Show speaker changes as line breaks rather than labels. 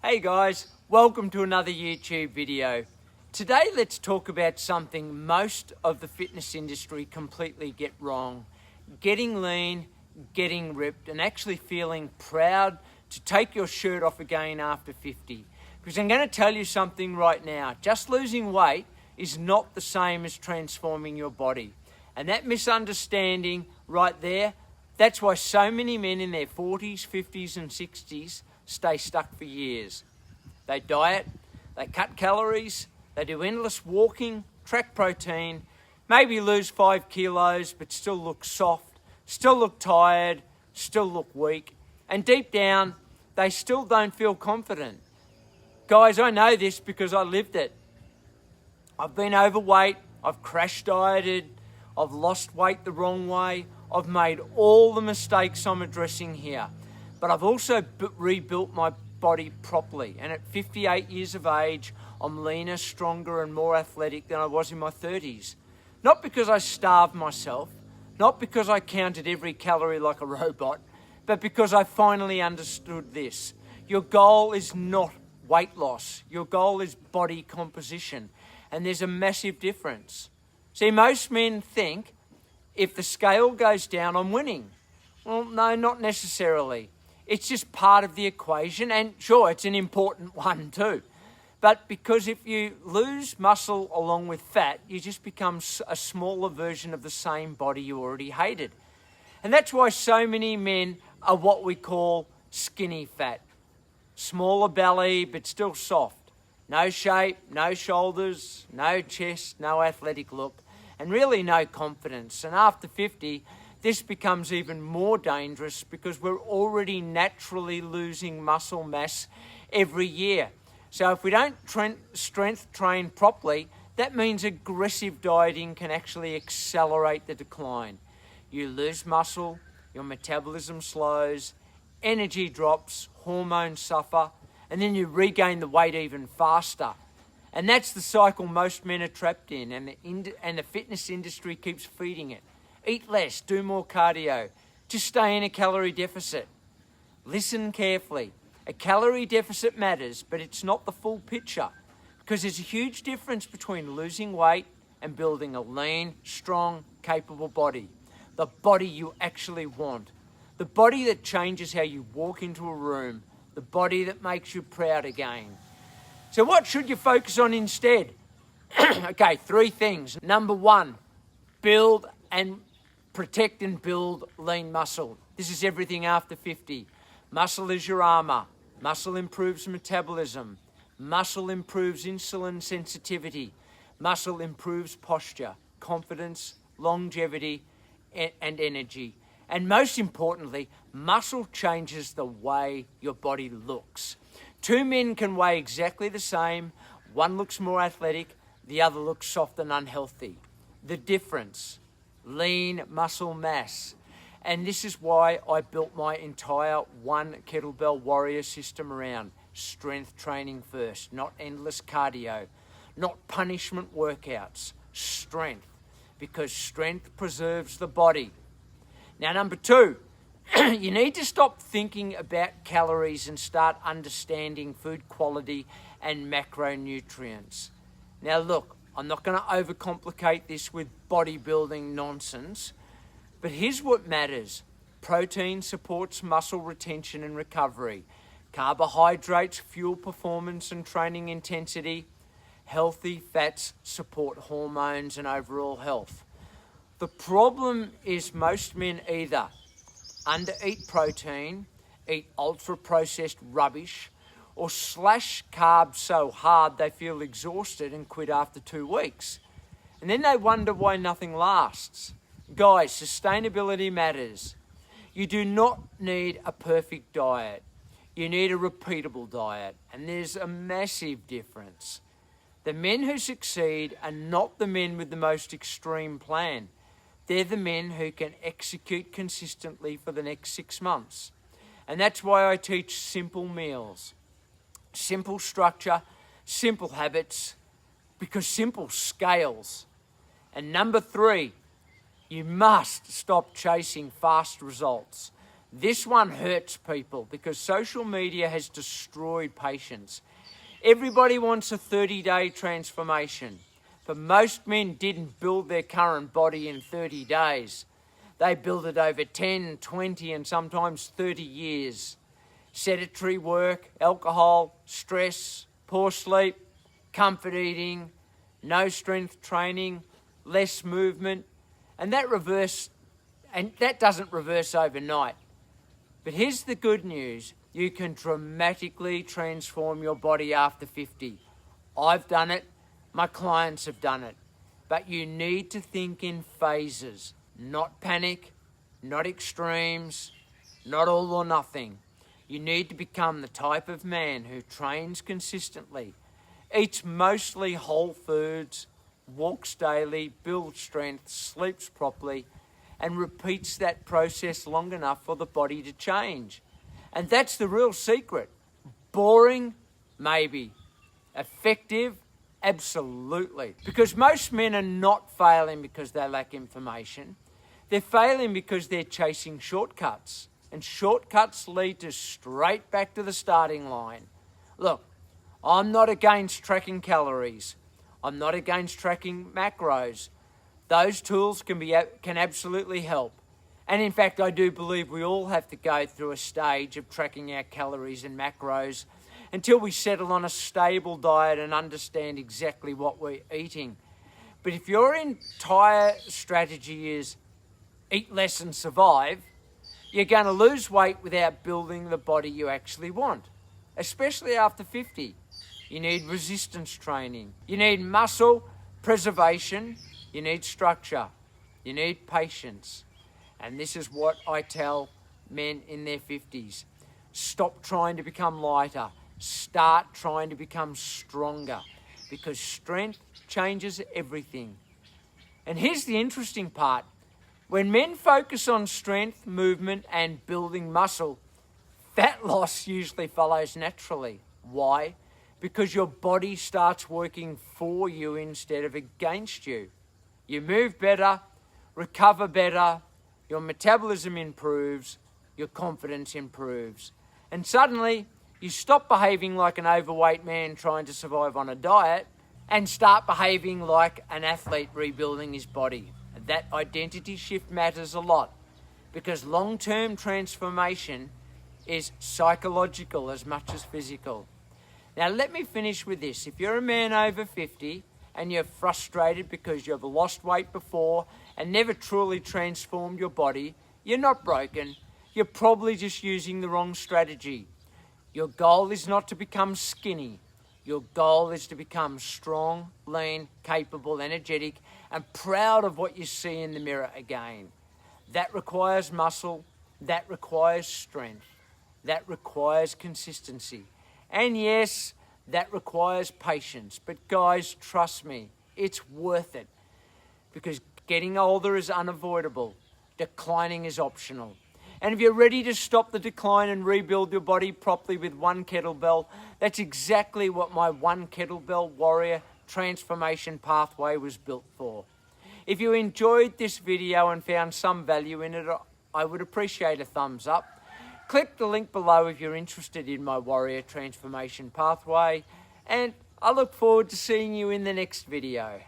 Hey guys, welcome to another YouTube video. Today let's talk about something most of the fitness industry completely get wrong. Getting lean, getting ripped, and actually feeling proud to take your shirt off again after 50. Because I'm going to tell you something right now. Just losing weight is not the same as transforming your body. And that misunderstanding right there, that's why so many men in their 40s, 50s and 60s stay stuck for years. They diet, they cut calories, they do endless walking, track protein, maybe lose 5 kilos, but still look soft, still look tired, still look weak. And deep down, they still don't feel confident. Guys, I know this because I lived it. I've been overweight, I've crash dieted, I've lost weight the wrong way, I've made all the mistakes I'm addressing here. But I've also rebuilt my body properly. And at 58 years of age, I'm leaner, stronger, and more athletic than I was in my 30s. Not because I starved myself, not because I counted every calorie like a robot, but because I finally understood this. Your goal is not weight loss. Your goal is body composition. And there's a massive difference. See, most men think if the scale goes down, I'm winning. Well, no, not necessarily. It's just part of the equation, and sure, it's an important one too. But because if you lose muscle along with fat, you just become a smaller version of the same body you already hated. And that's why so many men are what we call skinny fat. Smaller belly, but still soft. No shape, no shoulders, no chest, no athletic look, and really no confidence. And after 50, this becomes even more dangerous because we're already naturally losing muscle mass every year. So if we don't strength train properly, that means aggressive dieting can actually accelerate the decline. You lose muscle, your metabolism slows, energy drops, hormones suffer, and then you regain the weight even faster. And that's the cycle most men are trapped in, and the fitness industry keeps feeding it. Eat less, do more cardio, just stay in a calorie deficit. Listen carefully. A calorie deficit matters, but it's not the full picture because there's a huge difference between losing weight and building a lean, strong, capable body. The body you actually want. The body that changes how you walk into a room. The body that makes you proud again. So what should you focus on instead? Okay, 3 things. Number 1, build and protect and build lean muscle. This is everything after 50. Muscle is your armor. Muscle improves metabolism. Muscle improves insulin sensitivity. Muscle improves posture, confidence, longevity, and energy. And most importantly, muscle changes the way your body looks. 2 men can weigh exactly the same. One looks more athletic, the other looks soft and unhealthy. The difference, lean muscle mass. And this is why I built my entire One Kettlebell Warrior system around strength training first, not endless cardio, not punishment workouts, strength, because strength preserves the body. Now, number 2, you need to stop thinking about calories and start understanding food quality and macronutrients. Now, look, I'm not going to overcomplicate this with bodybuilding nonsense, but here's what matters. Protein supports muscle retention and recovery. Carbohydrates fuel performance and training intensity. Healthy fats support hormones and overall health. The problem is most men either undereat protein, eat ultra-processed rubbish, or slash carbs so hard they feel exhausted and quit after 2 weeks. And then they wonder why nothing lasts. Guys, sustainability matters. You do not need a perfect diet. You need a repeatable diet. And there's a massive difference. The men who succeed are not the men with the most extreme plan. They're the men who can execute consistently for the next 6 months. And that's why I teach simple meals, simple structure, simple habits, because simple scales. And number 3, you must stop chasing fast results. This one hurts people because social media has destroyed patience. Everybody wants a 30-day transformation, but most men didn't build their current body in 30 days. They build it over 10, 20, and sometimes 30 years. Sedentary work, alcohol, stress, poor sleep, comfort eating, no strength training, less movement, and that doesn't reverse overnight. But here's the good news. You can dramatically transform your body after 50. I've done it. My clients have done it. But you need to think in phases, not panic, not extremes, not all or nothing. You need to become the type of man who trains consistently, eats mostly whole foods, walks daily, builds strength, sleeps properly, and repeats that process long enough for the body to change. And that's the real secret. Boring? Maybe. Effective? Absolutely. Because most men are not failing because they lack information. They're failing because they're chasing shortcuts. And shortcuts lead to straight back to the starting line. Look, I'm not against tracking calories. I'm not against tracking macros. Those tools can absolutely help. And in fact, I do believe we all have to go through a stage of tracking our calories and macros until we settle on a stable diet and understand exactly what we're eating. But if your entire strategy is eat less and survive, you're going to lose weight without building the body you actually want, especially after 50. You need resistance training. You need muscle preservation. You need structure. You need patience. And this is what I tell men in their 50s. Stop trying to become lighter. Start trying to become stronger, because strength changes everything. And here's the interesting part. When men focus on strength, movement, and building muscle, fat loss usually follows naturally. Why? Because your body starts working for you instead of against you. You move better, recover better, your metabolism improves, your confidence improves. And suddenly, you stop behaving like an overweight man trying to survive on a diet and start behaving like an athlete rebuilding his body. That identity shift matters a lot, because long-term transformation is psychological as much as physical. Now, let me finish with this. If you're a man over 50 and you're frustrated because you've lost weight before and never truly transformed your body, you're not broken. You're probably just using the wrong strategy. Your goal is not to become skinny. Your goal is to become strong, lean, capable, energetic, and proud of what you see in the mirror again. That requires muscle. That requires strength. That requires consistency. And yes, that requires patience. But guys, trust me, it's worth it. Because getting older is unavoidable. Declining is optional. And if you're ready to stop the decline and rebuild your body properly with one kettlebell, that's exactly what my One Kettlebell Warrior transformation pathway was built for. If you enjoyed this video and found some value in it, I would appreciate a thumbs up. Click the link below if you're interested in my Warrior transformation pathway, and I look forward to seeing you in the next video.